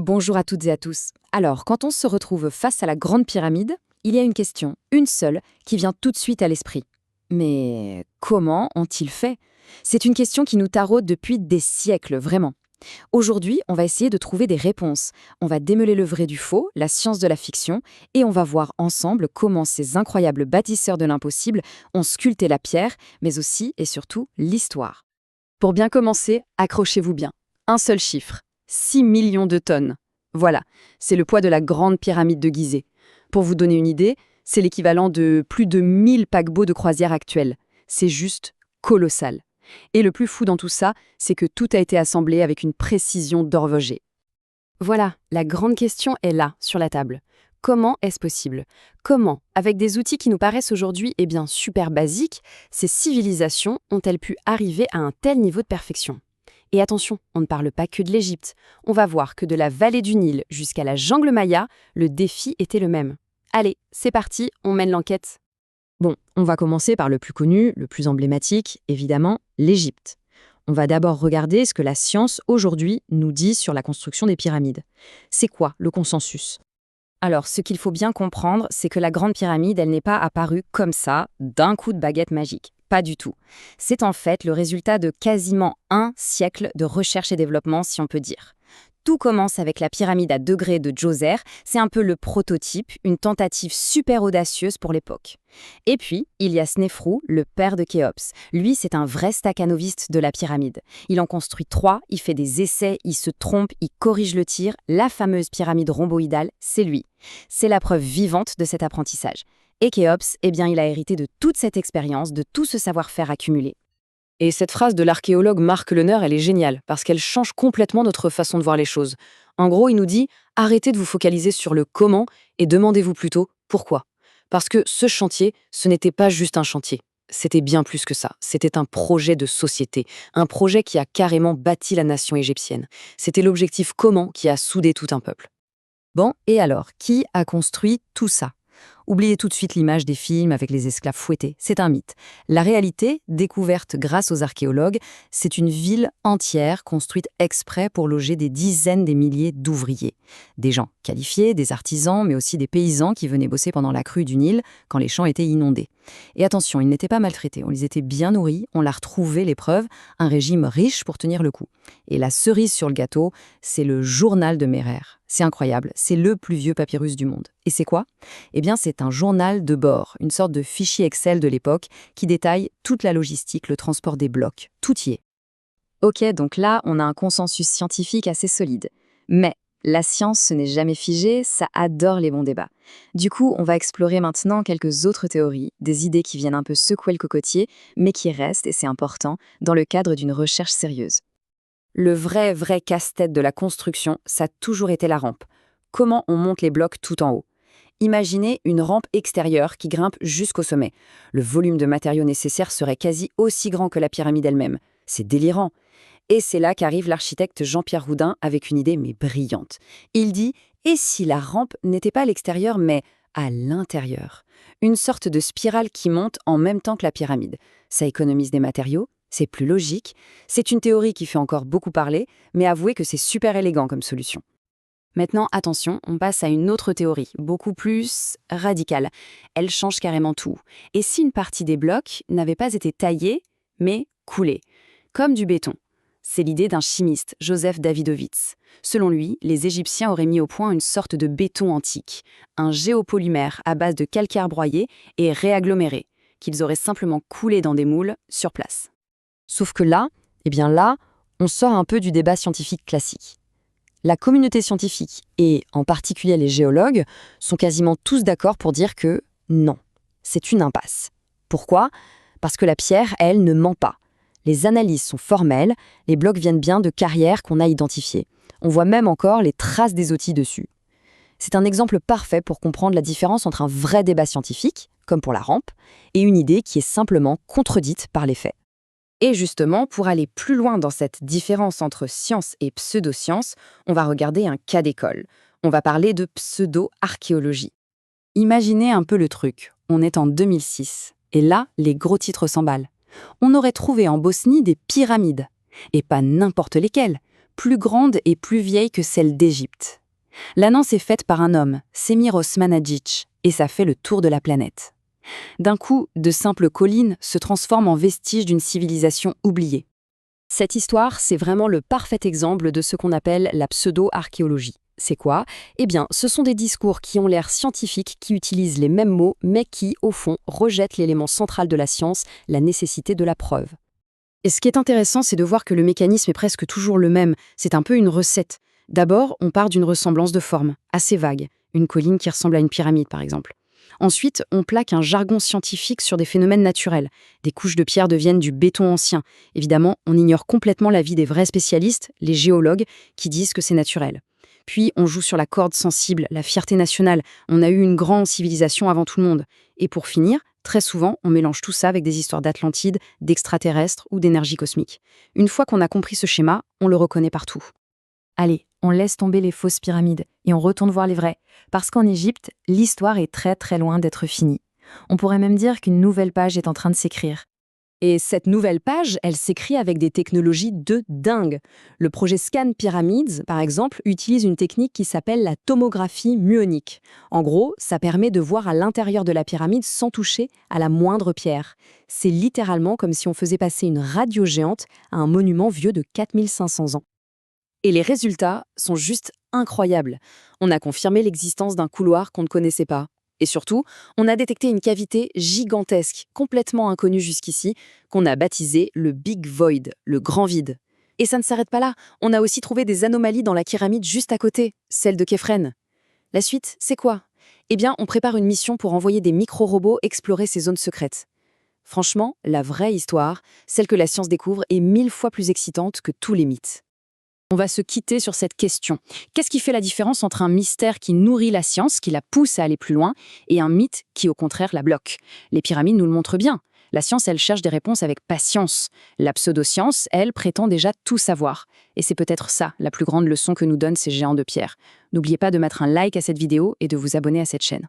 Bonjour à toutes et à tous. Alors, quand on se retrouve face à la Grande Pyramide, il y a une question, une seule, qui vient tout de suite à l'esprit. Mais comment ont-ils fait? C'est une question qui nous taraude depuis des siècles, vraiment. Aujourd'hui, on va essayer de trouver des réponses. On va démêler le vrai du faux, la science de la fiction, et on va voir ensemble comment ces incroyables bâtisseurs de l'impossible ont sculpté la pierre, mais aussi et surtout l'histoire. Pour bien commencer, accrochez-vous bien. Un seul chiffre, 6 millions de tonnes. Voilà, c'est le poids de la grande pyramide de Gizeh. Pour vous donner une idée, c'est l'équivalent de plus de 1000 paquebots de croisière actuels. C'est juste colossal. Et le plus fou dans tout ça, c'est que tout a été assemblé avec une précision d'horloger. Voilà, la grande question est là, sur la table. Comment est-ce possible? Comment, avec des outils qui nous paraissent aujourd'hui super basiques, ces civilisations ont-elles pu arriver à un tel niveau de perfection? Et attention, on ne parle pas que de l'Égypte. On va voir que de la vallée du Nil jusqu'à la jungle maya, le défi était le même. Allez, c'est parti, on mène l'enquête. Bon, on va commencer par le plus connu, le plus emblématique, évidemment, l'Égypte. On va d'abord regarder ce que la science, aujourd'hui, nous dit sur la construction des pyramides. C'est quoi le consensus? Alors, ce qu'il faut bien comprendre, c'est que la Grande Pyramide, elle n'est pas apparue comme ça, d'un coup de baguette magique. Pas du tout. C'est en fait le résultat de quasiment un siècle de recherche et développement, si on peut dire. Tout commence avec la pyramide à degrés de Djoser, c'est un peu le prototype, une tentative super audacieuse pour l'époque. Et puis, il y a Snéfrou, le père de Khéops. Lui, c'est un vrai stakhanoviste de la pyramide. Il en construit 3, il fait des essais, il se trompe, il corrige le tir. La fameuse pyramide rhomboïdale, c'est lui. C'est la preuve vivante de cet apprentissage. Et Khéops, il a hérité de toute cette expérience, de tout ce savoir-faire accumulé. Et cette phrase de l'archéologue Marc Lehner, elle est géniale, parce qu'elle change complètement notre façon de voir les choses. En gros, il nous dit « Arrêtez de vous focaliser sur le comment et demandez-vous plutôt pourquoi ». Parce que ce chantier, ce n'était pas juste un chantier. C'était bien plus que ça. C'était un projet de société, un projet qui a carrément bâti la nation égyptienne. C'était l'objectif commun qui a soudé tout un peuple. Bon, et alors, qui a construit tout ça? Oubliez tout de suite l'image des films avec les esclaves fouettés, c'est un mythe. La réalité, découverte grâce aux archéologues, c'est une ville entière construite exprès pour loger des dizaines des milliers d'ouvriers. Des gens qualifiés, des artisans, mais aussi des paysans qui venaient bosser pendant la crue du Nil quand les champs étaient inondés. Et attention, ils n'étaient pas maltraités, on les était bien nourris, on leur trouvait les preuves, un régime riche pour tenir le coup. Et la cerise sur le gâteau, c'est le journal de Merer. C'est incroyable, c'est le plus vieux papyrus du monde. Et c'est quoi? C'est un journal de bord, une sorte de fichier Excel de l'époque qui détaille toute la logistique, le transport des blocs. Tout y est. Ok, donc là, on a un consensus scientifique assez solide. Mais la science, ce n'est jamais figé, ça adore les bons débats. Du coup, on va explorer maintenant quelques autres théories, des idées qui viennent un peu secouer le cocotier, mais qui restent, et c'est important, dans le cadre d'une recherche sérieuse. Le vrai casse-tête de la construction, ça a toujours été la rampe. Comment on monte les blocs tout en haut? Imaginez une rampe extérieure qui grimpe jusqu'au sommet. Le volume de matériaux nécessaire serait quasi aussi grand que la pyramide elle-même. C'est délirant. Et c'est là qu'arrive l'architecte Jean-Pierre Houdin avec une idée mais brillante. Il dit « Et si la rampe n'était pas à l'extérieur mais à l'intérieur ?» Une sorte de spirale qui monte en même temps que la pyramide. Ça économise des matériaux, c'est plus logique. C'est une théorie qui fait encore beaucoup parler, mais avouez que c'est super élégant comme solution. Maintenant, attention, on passe à une autre théorie, beaucoup plus radicale. Elle change carrément tout. Et si une partie des blocs n'avait pas été taillée, mais coulée, comme du béton? C'est l'idée d'un chimiste, Joseph Davidovits. Selon lui, les Égyptiens auraient mis au point une sorte de béton antique, un géopolymère à base de calcaire broyé et réaggloméré, qu'ils auraient simplement coulé dans des moules sur place. Sauf que là, on sort un peu du débat scientifique classique. La communauté scientifique, et en particulier les géologues, sont quasiment tous d'accord pour dire que non, c'est une impasse. Pourquoi? Parce que la pierre, elle, ne ment pas. Les analyses sont formelles, les blocs viennent bien de carrières qu'on a identifiées. On voit même encore les traces des outils dessus. C'est un exemple parfait pour comprendre la différence entre un vrai débat scientifique, comme pour la rampe, et une idée qui est simplement contredite par les faits. Et justement, pour aller plus loin dans cette différence entre science et pseudo-science, on va regarder un cas d'école. On va parler de pseudo-archéologie. Imaginez un peu le truc. On est en 2006. Et là, les gros titres s'emballent. On aurait trouvé en Bosnie des pyramides. Et pas n'importe lesquelles. plus grande et plus vieille que celle d'Égypte. L'annonce est faite par un homme, Semir Osmanagic, et ça fait le tour de la planète. D'un coup, de simples collines se transforment en vestiges d'une civilisation oubliée. Cette histoire, c'est vraiment le parfait exemple de ce qu'on appelle la pseudo-archéologie. C'est quoi? Eh bien, ce sont des discours qui ont l'air scientifiques, qui utilisent les mêmes mots, mais qui, au fond, rejettent l'élément central de la science, la nécessité de la preuve. Et ce qui est intéressant, c'est de voir que le mécanisme est presque toujours le même. C'est un peu une recette. D'abord, on part d'une ressemblance de forme, assez vague. Une colline qui ressemble à une pyramide, par exemple. Ensuite, on plaque un jargon scientifique sur des phénomènes naturels. Des couches de pierre deviennent du béton ancien. Évidemment, on ignore complètement l'avis des vrais spécialistes, les géologues, qui disent que c'est naturel. Puis, on joue sur la corde sensible, la fierté nationale. On a eu une grande civilisation avant tout le monde. Et pour finir, très souvent, on mélange tout ça avec des histoires d'Atlantide, d'extraterrestres ou d'énergie cosmique. Une fois qu'on a compris ce schéma, on le reconnaît partout. Allez, on laisse tomber les fausses pyramides et on retourne voir les vraies. Parce qu'en Égypte, l'histoire est très très loin d'être finie. On pourrait même dire qu'une nouvelle page est en train de s'écrire. Et cette nouvelle page, elle s'écrit avec des technologies de dingue. Le projet Scan Pyramids, par exemple, utilise une technique qui s'appelle la tomographie muonique. En gros, ça permet de voir à l'intérieur de la pyramide sans toucher à la moindre pierre. C'est littéralement comme si on faisait passer une radio géante à un monument vieux de 4500 ans. Et les résultats sont juste incroyables. On a confirmé l'existence d'un couloir qu'on ne connaissait pas. Et surtout, on a détecté une cavité gigantesque, complètement inconnue jusqu'ici, qu'on a baptisée le Big Void, le grand vide. Et ça ne s'arrête pas là, on a aussi trouvé des anomalies dans la pyramide juste à côté, celle de Képhren. La suite, c'est quoi? Eh bien, on prépare une mission pour envoyer des micro-robots explorer ces zones secrètes. Franchement, la vraie histoire, celle que la science découvre, est 1000 fois plus excitante que tous les mythes. On va se quitter sur cette question. Qu'est-ce qui fait la différence entre un mystère qui nourrit la science, qui la pousse à aller plus loin, et un mythe qui, au contraire, la bloque? Les pyramides nous le montrent bien. La science, elle cherche des réponses avec patience. La pseudoscience, elle, prétend déjà tout savoir. Et c'est peut-être ça, la plus grande leçon que nous donnent ces géants de pierre. N'oubliez pas de mettre un like à cette vidéo et de vous abonner à cette chaîne.